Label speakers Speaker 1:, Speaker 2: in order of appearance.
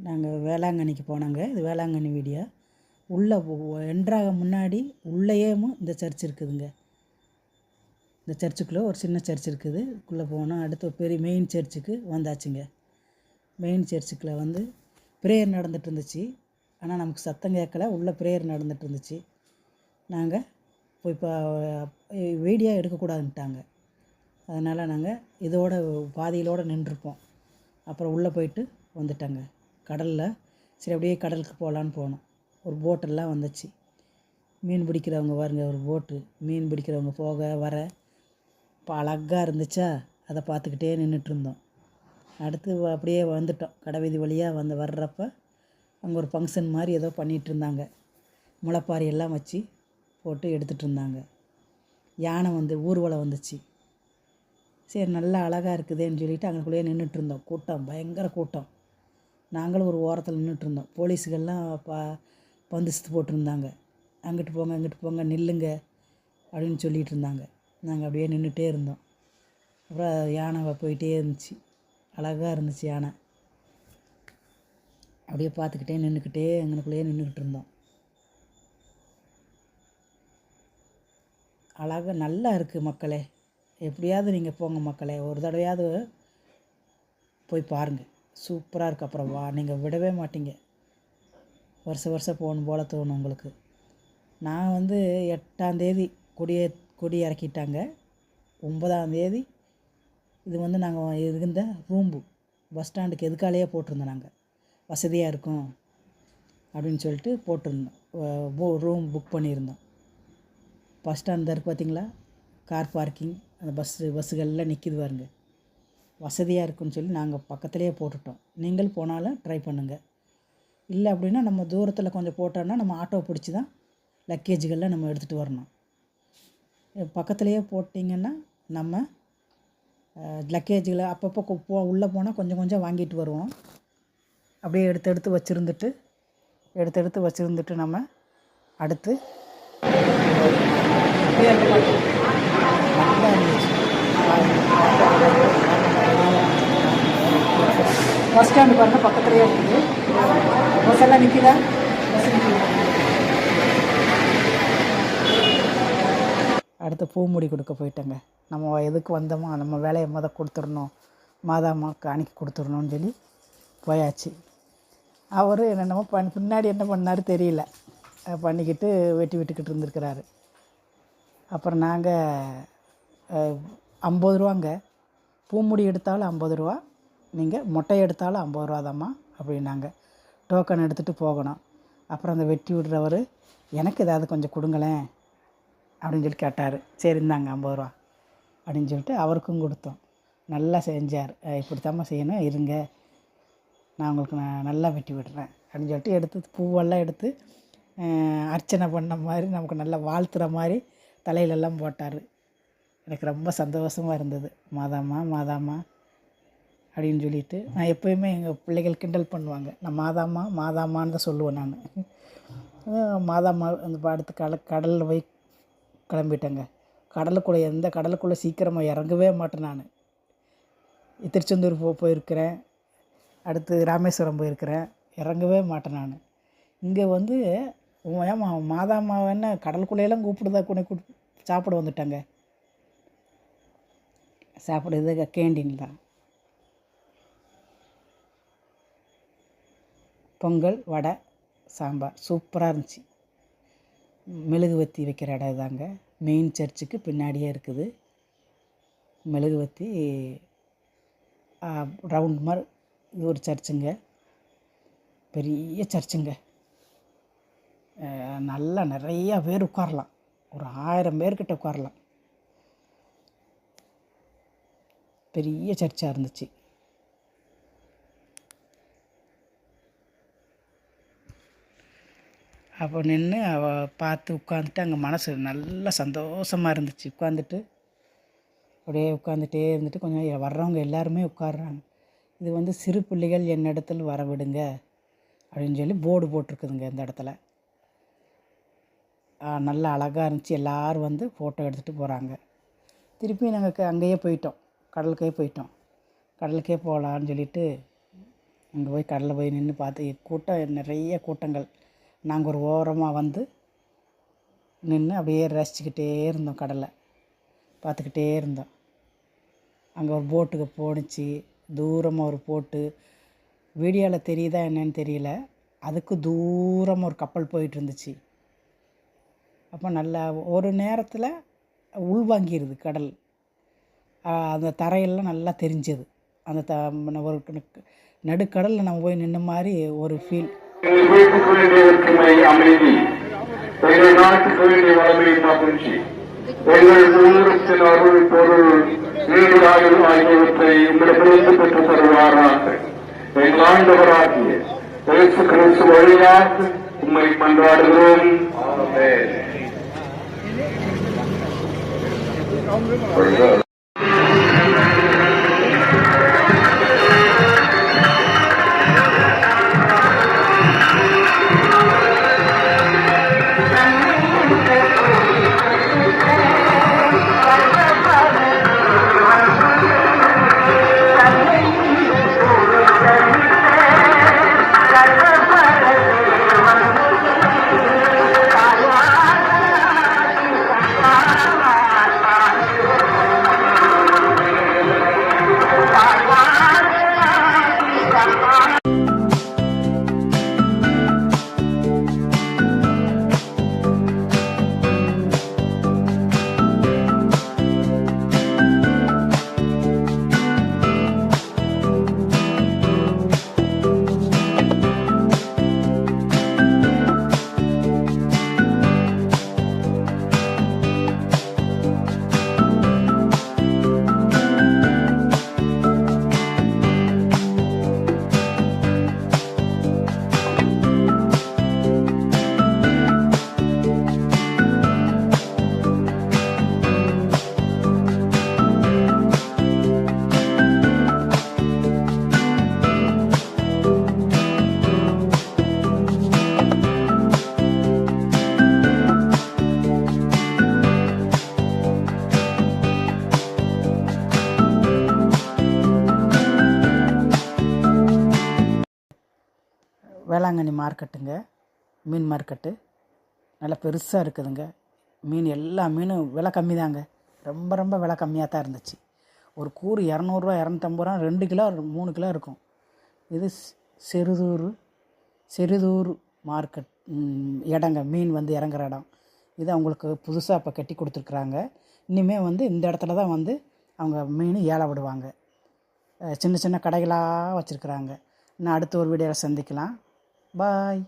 Speaker 1: நாங்கள் வேளாங்கண்ணிக்கு போனோங்க. இது வேளாங்கண்ணி வீடியோ. உள்ளே என்ட்ராக முன்னாடி உள்ளேயேவும் இந்த சர்ச் இருக்குதுங்க. இந்த சர்ச்சுக்குள்ளே ஒரு சின்ன சர்ச் இருக்குது. உள்ளே போனோம். அடுத்து பெரிய மெயின் சர்ச்சுக்கு வந்தாச்சுங்க. மெயின் சர்ச்சுக்குள்ளே வந்து ப்ரேயர் நடந்துகிட்டு இருந்துச்சு. ஆனால் நமக்கு சத்தம் கேட்கல. உள்ளே ப்ரேயர் நடந்துகிட்டு இருந்துச்சு. நாங்கள் போய் இப்போ வீடியோ எடுக்கக்கூடாதுன்ட்டாங்க. அதனால் நாங்கள் இதோட பாதியிலோடு நின்றுருப்போம். அப்புறம் உள்ளே போயிட்டு வந்துட்டோங்க. கடலில் சரி அப்படியே கடலுக்கு போகலான்னு போனோம். ஒரு போட்டெல்லாம் வந்துச்சு. மீன் பிடிக்கிறவங்க பாருங்க, ஒரு போட்டு மீன் பிடிக்கிறவங்க போக வர இப்போ அழகாக இருந்துச்சா, அதை பார்த்துக்கிட்டே நின்றுட்டுருந்தோம். அடுத்து அப்படியே வந்துட்டோம். கடைவீதி வழியாக வர்றப்போ அங்கே ஒரு ஃபங்க்ஷன் மாதிரி ஏதோ பண்ணிகிட்டு இருந்தாங்க. முளைப்பாரி எல்லாம் வச்சு போட்டு எடுத்துகிட்டு இருந்தாங்க. யானை ஊர்வலம் வந்துச்சு. சரி நல்லா அழகாக இருக்குதுன்னு சொல்லிவிட்டு அங்கேக்குள்ளேயே நின்றுட்டுருந்தோம். கூட்டம் பயங்கர கூட்டம். நாங்களும் ஒரு ஓரத்தில் நின்றுட்டுருந்தோம். போலீஸுகள்லாம் பந்தோபஸ்து போட்டிருந்தாங்க. அங்கிட்டு போங்க இங்கிட்டு போங்க நில்லுங்க அப்படின்னு சொல்லிகிட்டு இருந்தாங்க. நாங்கள் அப்படியே நின்றுட்டே இருந்தோம். அப்புறம் யானை போயிட்டே இருந்துச்சு. அழகாக இருந்துச்சு யானை. அப்படியே பார்த்துக்கிட்டே நின்றுக்கிட்டே எங்களுக்குள்ளேயே நின்றுக்கிட்டு இருந்தோம். அழகாக நல்லா இருக்குது மக்களே. எப்படியாவது நீங்கள் போங்க மக்களே, ஒரு தடவையாவது போய் பாருங்கள். சூப்பராக இருக்குது. அப்புறம் நீங்கள் விடவே மாட்டீங்க. வருஷம் போகணும் போல் தோணும் உங்களுக்கு. நான் 8ஆந்தேதி கொடி இறக்கிட்டாங்க. 9ஆந்தேதி இது நாங்கள் இருந்த ரூம்பு பஸ் ஸ்டாண்டுக்கு எதுக்காலேயே போட்டிருந்தோம். நாங்கள் வசதியாக இருக்கும் அப்படின்னு சொல்லிட்டு போட்டிருந்தோம். ரூம் புக் பண்ணியிருந்தோம். பஸ் ஸ்டாண்ட் இருக்குது பார்த்தீங்களா, கார் பார்க்கிங், அந்த பஸ்ஸுகள்லாம் நிற்கிது பாருங்க. வசதியாக இருக்குன்னு சொல்லி நாங்கள் பக்கத்துலேயே போட்டுட்டோம். நீங்கள் போனாலும் ட்ரை பண்ணுங்கள். இல்லை அப்படின்னா நம்ம தூரத்தில் கொஞ்சம் போட்டோன்னா நம்ம ஆட்டோ பிடிச்சி தான் லக்கேஜுகளில் நம்ம எடுத்துகிட்டு வரணும். பக்கத்துலேயே போட்டிங்கன்னா நம்ம லக்கேஜுகளை அப்பப்போ உள்ளே போனால் கொஞ்சம் கொஞ்சம் வாங்கிட்டு வருவோம். அப்படியே எடுத்து வச்சுருந்துட்டு நம்ம அடுத்து நல்லா இருந்துச்சு. பஸ் ஸ்டாண்டு பாருங்கள், பக்கத்துலேயே இருக்குது. பஸ் எல்லாம் நிற்கிதா? பஸ் நிற்கிது. அடுத்து பூமுடி கொடுக்க போயிட்டேங்க. நம்ம எதுக்கு வந்தோமோ நம்ம வேலையை கொடுத்துடணும், மாதாம்மாவுக்கு அன்னைக்கு கொடுத்துடணும்னு சொல்லி போயாச்சு. அவர் என்னென்னமோ பின்னாடி என்ன பண்ணார் தெரியல, பண்ணிக்கிட்டு விட்டுக்கிட்டு இருந்திருக்கிறாரு. அப்புறம் நாங்கள் 50 ரூபாங்க. பூமுடி எடுத்தாலும் 50 ரூபா, நீங்கள் மொட்டை எடுத்தாலும் 50 ரூபா தாம்மா அப்படின்னாங்க. டோக்கன் எடுத்துகிட்டு போகணும். அப்புறம் அந்த வெட்டி விடுறவர் எனக்கு ஏதாவது கொஞ்சம் கொடுங்களேன் அப்படின்னு சொல்லி கேட்டார். சரி இருந்தாங்க 50 ரூபா அப்படின்னு சொல்லிட்டு அவருக்கும் கொடுத்தோம். நல்லா செஞ்சார். இப்படித்தாம்மா செய்யணும், இருங்க நான் உங்களுக்கு நல்லா வெட்டி விடுறேன் அப்படின்னு சொல்லிட்டு எடுத்து பூவெல்லாம் எடுத்து அர்ச்சனை பண்ண மாதிரி நமக்கு நல்லா வாழ்த்துற மாதிரி தலையிலெல்லாம் போட்டார். எனக்கு ரொம்ப சந்தோஷமாக இருந்தது. மாதாம்மா அப்படின்னு சொல்லிட்டு நான் எப்போயுமே எங்கள் பிள்ளைகள் கிண்டல் பண்ணுவாங்க. நான் மாதாம்மான்னு தான் சொல்லுவேன். நான் மாதாம்மா அடுத்து கடலில் போய் கிளம்பிட்டேங்க. எந்த கடலுக்குள்ளே சீக்கிரமாக இறங்கவே மாட்டேன். நான் திருச்செந்தூர் போயிருக்கிறேன், அடுத்து ராமேஸ்வரம் போயிருக்கிறேன், இறங்கவே மாட்டேன். நான் இங்கே ஏமா மாதாம்மாவன்னு கடலுக்குள்ளேயெல்லாம் கூப்பிடுதா சாப்பிட வந்துட்டாங்க. சாப்பிடுறது கேண்டீன் தான். பொங்கல், வடை, சாம்பார் சூப்பராக இருந்துச்சு. மெழுகுவத்தி வைக்கிற இடம் இதாங்க. மெயின் சர்ச்சுக்கு பின்னாடியே இருக்குது. மெழுகுவத்தி ரவுண்ட் மாதிரி இது ஒரு சர்ச்சுங்க. பெரிய சர்ச்சுங்க. நல்லா நிறையா பேர் உட்காரலாம். ஒரு 1000 பேர்கிட்ட உட்காரலாம். பெரிய சர்ச்சாக இருந்துச்சு. அப்போ நின்று பார்த்து உட்காந்துட்டு அங்கே மனசு நல்லா சந்தோஷமாக இருந்துச்சு. உட்காந்துட்டே இருந்துட்டு கொஞ்சம் வர்றவங்க எல்லாருமே உட்கார்றாங்க. இது சிறு பிள்ளைகள் என்னிடத்தில் வர விடுங்க அப்படின்னு சொல்லி போர்டு போட்டிருக்குதுங்க இந்த இடத்துல. நல்லா அழகாக இருந்துச்சு. எல்லோரும் ஃபோட்டோ எடுத்துகிட்டு போகிறாங்க. திருப்பி நாங்கள் அங்கேயே போயிட்டோம், கடலுக்கே போகலான்னு சொல்லிட்டு அங்கே போய் கடலில் போய் நின்று பார்த்து கூட்டம், நிறைய கூட்டங்கள். நாங்கள் ஒரு ஓரமாக வந்து நின்று அப்படியே ரசிச்சுக்கிட்டே இருந்தோம், கடலை பார்த்துக்கிட்டே இருந்தோம். அங்கே ஒரு போட்டுக்கு போணுச்சு, தூரமாக ஒரு போட்டு, வீடியோவில் தெரியுதா என்னன்னு தெரியல, அதுக்கு தூரமாக ஒரு கப்பல் போயிட்டு இருந்துச்சு. அப்போ நல்லா ஒரு நேரத்தில் உள்வாங்கிடுது கடல். அந்த தரையெல்லாம் நல்லா தெரிஞ்சது. அந்த ஒரு நடுக்கடலில் நம்ம போய் நின்ன மாதிரி ஒரு ஃபீல்.
Speaker 2: அமைதி, எங்கள் நாட்டுக்கு வேண்டிய வளமை மகிழ்ச்சி, எங்கள் ஊரத்தின் அருள் பொருள் நீராயுள் ஆகியவற்றை உங்களிடமிருந்து பெற்று தருவாராக. எங்கள் ஆண்டவராகிய இயேசு கிறிஸ்து வழியாக உம்மை மன்றாடுகிறோம்.
Speaker 1: வேளாங்கண்ணி மார்க்கெட்டுங்க, மீன் மார்க்கெட்டு நல்லா பெருசாக இருக்குதுங்க. மீன், எல்லா மீனும் விலை கம்மி தாங்க, ரொம்ப ரொம்ப விலை கம்மியாக தான் இருந்துச்சு. ஒரு கூறு 200 250 ரூபா, 2 கிலோ 3 கிலோ இருக்கும். இது செருதூர் மார்க்கெட் இடங்க, மீன் வந்து இறங்குற இடம். இது அவங்களுக்கு புதுசாக இப்போ கட்டி கொடுத்துருக்குறாங்க. இனிமேல் வந்து இந்த இடத்துல தான் வந்து அவங்க மீன் ஏல விடுவாங்க. சின்ன சின்ன கடைகளாக வச்சுருக்குறாங்க. இன்னும் அடுத்த ஒரு வீடியோவில் சந்திக்கலாம். பாய்.